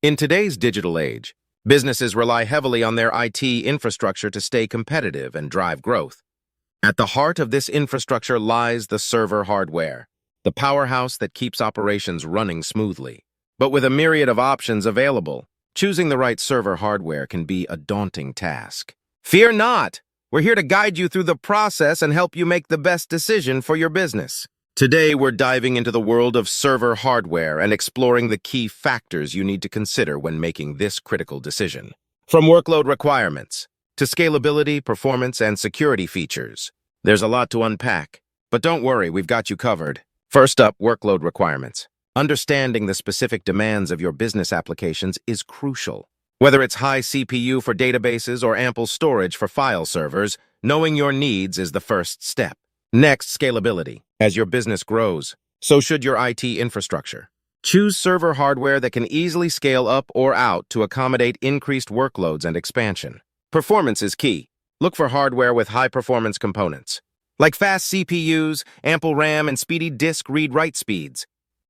In today's digital age, businesses rely heavily on their IT infrastructure to stay competitive and drive growth. At the heart of this infrastructure lies the server hardware, the powerhouse that keeps operations running smoothly. But with a myriad of options available, choosing the right server hardware can be a daunting task. Fear not! We're here to guide you through the process and help you make the best decision for your business. Today, we're diving into the world of server hardware and exploring the key factors you need to consider when making this critical decision. From workload requirements to scalability, performance, and security features, there's a lot to unpack. But don't worry, we've got you covered. First up, workload requirements. Understanding the specific demands of your business applications is crucial. Whether it's high CPU for databases or ample storage for file servers, knowing your needs is the first step. Next, scalability. As your business grows, so should your IT infrastructure. Choose server hardware that can easily scale up or out to accommodate increased workloads and expansion. Performance is key. Look for hardware with high-performance components, like fast CPUs, ample RAM, and speedy disk read-write speeds.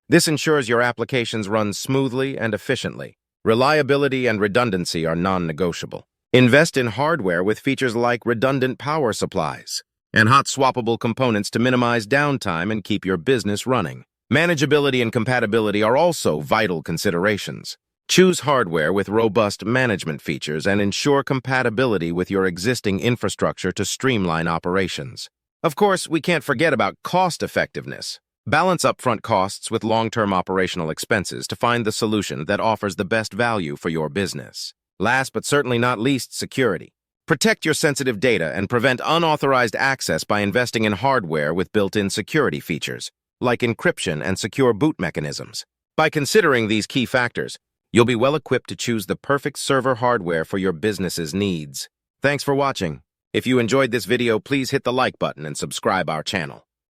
This ensures your applications run smoothly and efficiently. Reliability and redundancy are non-negotiable. Invest in hardware with features like redundant power supplies and hot-swappable components to minimize downtime and keep your business running. Manageability and compatibility are also vital considerations. Choose hardware with robust management features and ensure compatibility with your existing infrastructure to streamline operations. Of course, we can't forget about cost-effectiveness. Balance upfront costs with long-term operational expenses to find the solution that offers the best value for your business. Last but certainly not least, security. Protect your sensitive data and prevent unauthorized access by investing in hardware with built-in security features, like encryption and secure boot mechanisms. By considering these key factors, you'll be well equipped to choose the perfect server hardware for your business's needs. Thanks for watching. If you enjoyed this video, please hit the like button and subscribe our channel.